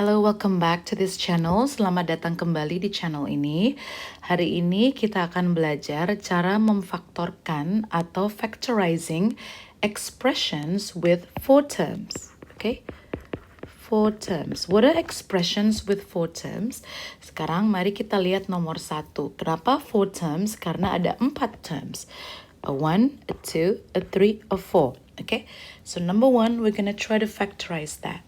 Hello, welcome back to this channel. Selamat datang kembali di channel ini. Hari ini kita akan belajar cara memfaktorkan atau factorizing expressions with four terms. Okay? Four terms. What are expressions with four terms? Sekarang mari kita lihat nomor 1. Kenapa four terms? Karena ada 4 terms. A 1, a 2, a 3, a 4. Okay? So number 1, we're gonna try to factorize that.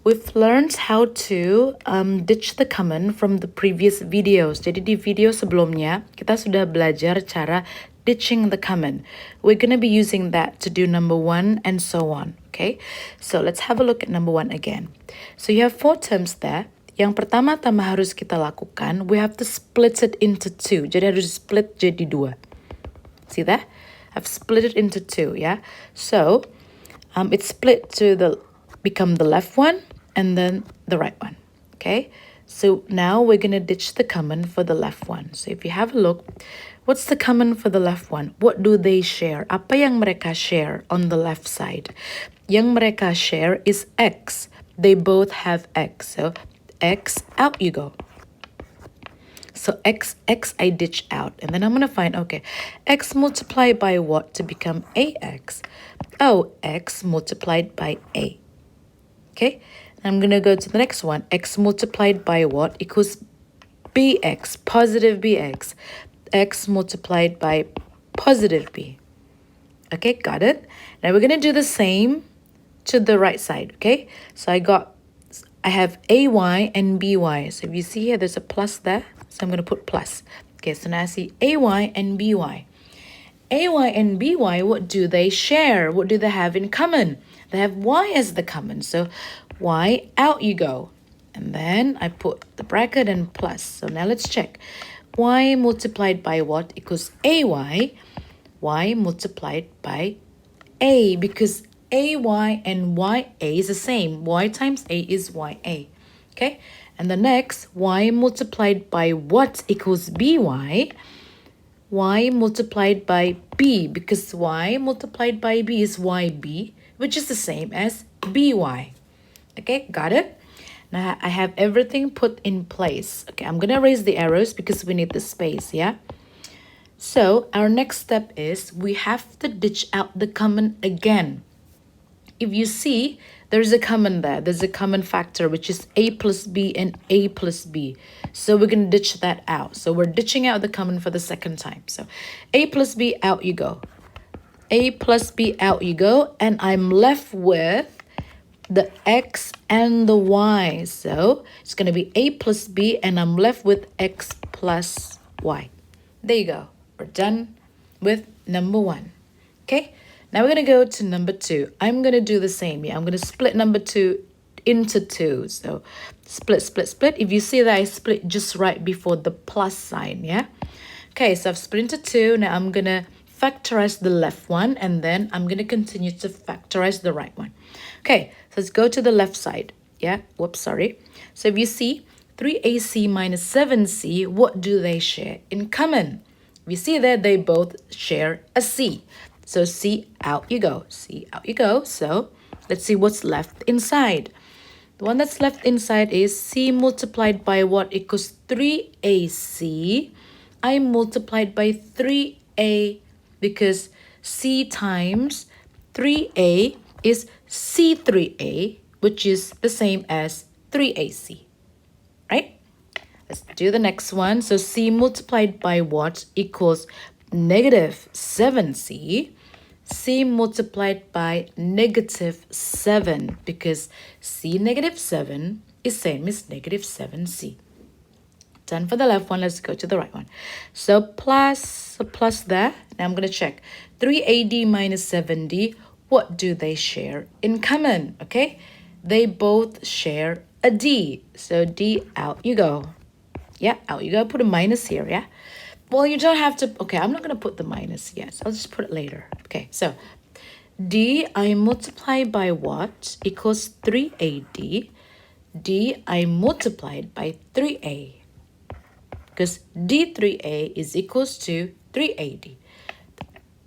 We've learned how to ditch the common from the previous videos. Jadi di video sebelumnya, kita sudah belajar cara ditching the common. We're going to be using that to do number 1 and so on. Okay, so let's have a look at number 1 again. So you have 4 terms there. Yang pertama-tama harus kita lakukan, we have to split it into 2. Jadi harus split jadi 2. See that? I've split it into 2, yeah? So, it's split to become the left one and then the right one. Okay, so now we're going to ditch the common for the left one. So if you have a look, what's the common for the left one? What do they share? Apa yang mereka share on the left side? Yang mereka share is x. They both have x. So x, out you go. So x I ditch out. And then I'm going to find, okay, x multiplied by what to become ax? Oh, x multiplied by a. Okay, I'm going to go to the next one. X multiplied by what equals bx, positive bx. X multiplied by positive b. Okay, got it? Now we're going to do the same to the right side, okay? So I have ay and by. So if you see here, there's a plus there. So I'm going to put plus. Okay, so now I see ay and by. Ay and by, what do they share? What do they have in common? They have y as the common. So y, out you go. And then I put the bracket and plus. So now let's check. Y multiplied by what equals ay. Y multiplied by a, because ay and ya is the same. Y times a is ya. Okay? And the next, y multiplied by what equals by? Y multiplied by b, because y multiplied by b is yb, which is the same as by. Okay, got it? Now I have everything put in place. Okay, I'm going to erase the arrows because we need the space, yeah? So our next step is we have to ditch out the common again. If you see, there's a common there. There's a common factor, which is a plus b and a plus b. So we're going to ditch that out. So we're ditching out the common for the second time. So a plus b, out you go. A plus b, out you go. And I'm left with the x and the y. So it's going to be a plus b, and I'm left with x plus y. There you go. We're done with number 1. Okay? Now we're going to go to number 2. I'm going to do the same. Yeah, I'm going to split number 2 into 2. So split, split, split. If you see that I split just right before the plus sign, yeah? Okay, so I've split into 2. Now I'm going to factorize the left one, and then I'm going to continue to factorize the right one. Okay, so let's go to the left side. Yeah, whoops, sorry. So if you see 3ac minus 7c, what do they share in common? We see that they both share a c. So C, out you go. C, out you go. So let's see what's left inside. The one that's left inside is C multiplied by what equals 3AC. I multiplied by 3A because C times 3A is C3A, which is the same as 3AC. Right? Let's do the next one. So C multiplied by what equals negative 7C. C multiplied by negative 7, because C negative 7 is same as negative 7C. Done for the left one. Let's go to the right one. So plus there. Now I'm going to check. 3AD minus 7D, what do they share in common? Okay, they both share a D. So D, out you go. Yeah, out you go. Put a minus here, yeah? Well, you don't have to. Okay, I'm not going to put the minus yet. I'll just put it later. Okay, so D I multiply by what equals 3AD. D I multiplied by 3A. Because D3A is equals to 3AD.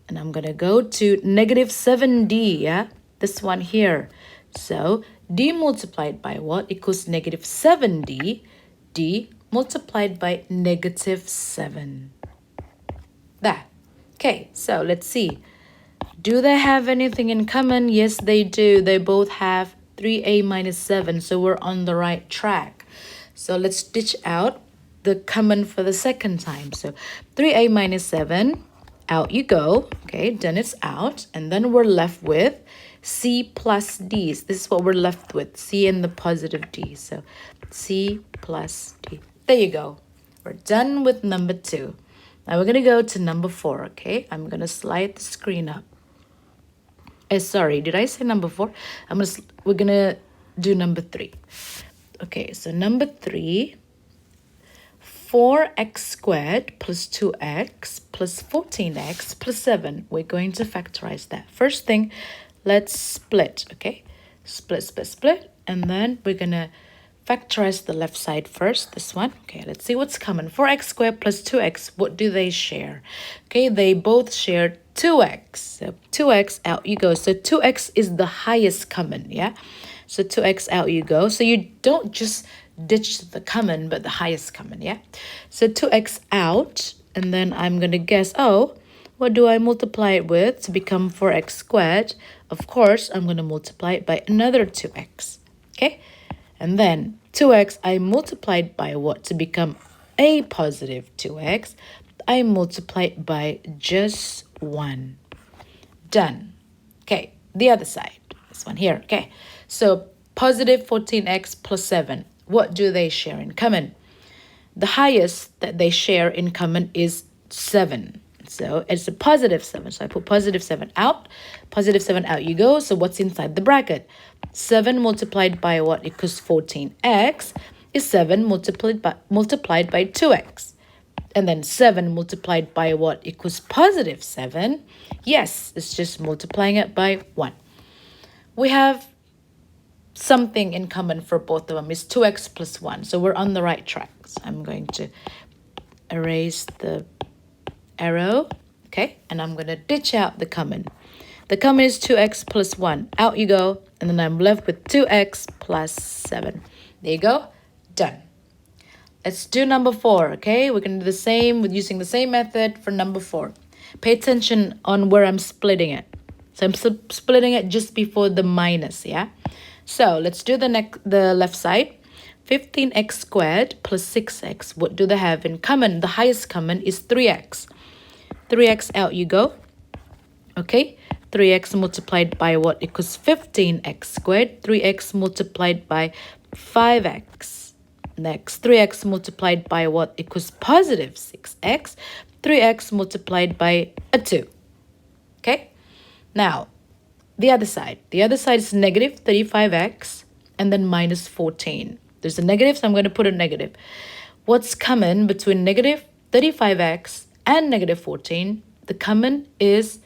And I'm going to go to negative 7D, yeah? This one here. So d multiplied by what equals negative 7d. D multiplied by negative 7. There. Okay, so let's see. Do they have anything in common? Yes, they do. They both have 3a minus 7, so we're on the right track. So let's ditch out the common for the second time. So 3a minus 7, out you go. Okay, then it's out. And then we're left with c plus d. This is what we're left with, c and the positive d. So c plus d. There you go. We're done with number 2. Now we're going to go to number 4, okay? I'm going to slide the screen up. Sorry, did I say number 4? We're going to do number 3. Okay, so number 3, 4x squared plus 2x plus 14x plus 7. We're going to factorize that. First thing, let's split, okay? Split. And then we're going to factorize the left side first, this one. Okay, let's see what's common. 4x squared plus 2x, what do they share? Okay, they both share 2x. So 2x, out you go. So 2x is the highest common, yeah? So 2x, out you go. So you don't just ditch the common, but the highest common, yeah? So 2x out, and then I'm going to guess, oh, what do I multiply it with to become 4x squared? Of course, I'm going to multiply it by another 2x, okay? And then 2x, I multiplied by what to become a positive 2x? I multiplied by just 1. Done. Okay, the other side. This one here. Okay, so positive 14x plus 7. What do they share in common? The highest that they share in common is 7. So it's a positive 7. So I put positive 7 out. Positive 7 out you go. So what's inside the bracket? 7 multiplied by what equals 14x is 7 multiplied by 2x. And then 7 multiplied by what equals positive 7. Yes, it's just multiplying it by 1. We have something in common for both of them. It's 2x plus 1. So we're on the right track. So I'm going to erase the arrow, okay, and I'm going to ditch out the common. The common is 2x plus 1. Out you go, and then I'm left with 2x plus 7. There you go. Done. Let's do number 4, okay? We're going to do the same with using the same method for number 4. Pay attention on where I'm splitting it. So I'm splitting it just before the minus, yeah? So let's do the left side. 15x squared plus 6x. What do they have in common? The highest common is 3x. 3x, out you go. Okay, 3x multiplied by what equals 15x squared. 3x multiplied by 5x. Next, 3x multiplied by what equals positive 6x. 3x multiplied by a 2. Okay, now the other side. The other side is negative 35x and then minus 14. There's a negative, so I'm going to put a negative. What's common between negative 35x and negative 14? The common is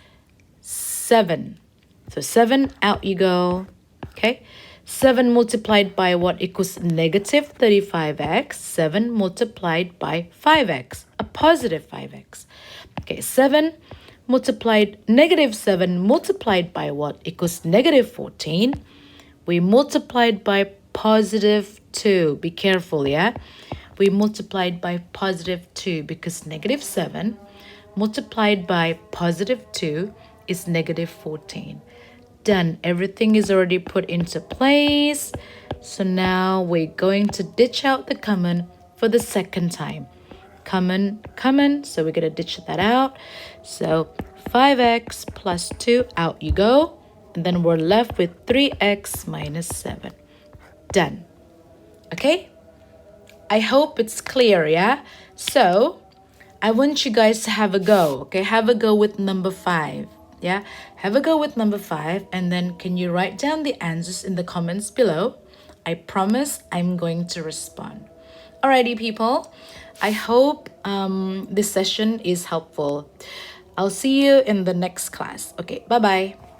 7. So 7, out you go. Okay. 7 multiplied by what equals negative 35x. 7 multiplied by 5x, a positive 5x. Okay, 7 multiplied, negative 7 multiplied by what equals negative 14. We multiplied by positive 2. Be careful, yeah? We multiplied by positive 2 because negative 7 multiplied by positive 2 is negative 14. Done. Everything is already put into place. So now we're going to ditch out the common for the second time. Common. So we're going to ditch that out. So 5x plus 2, out you go. And then we're left with 3x minus 7. Done. Okay? I hope it's clear, yeah? So I want you guys to have a go, okay? Have a go with number 5, yeah? Have a go with number 5, and then can you write down the answers in the comments below? I promise I'm going to respond. Alrighty, people. I hope this session is helpful. I'll see you in the next class. Okay, bye-bye.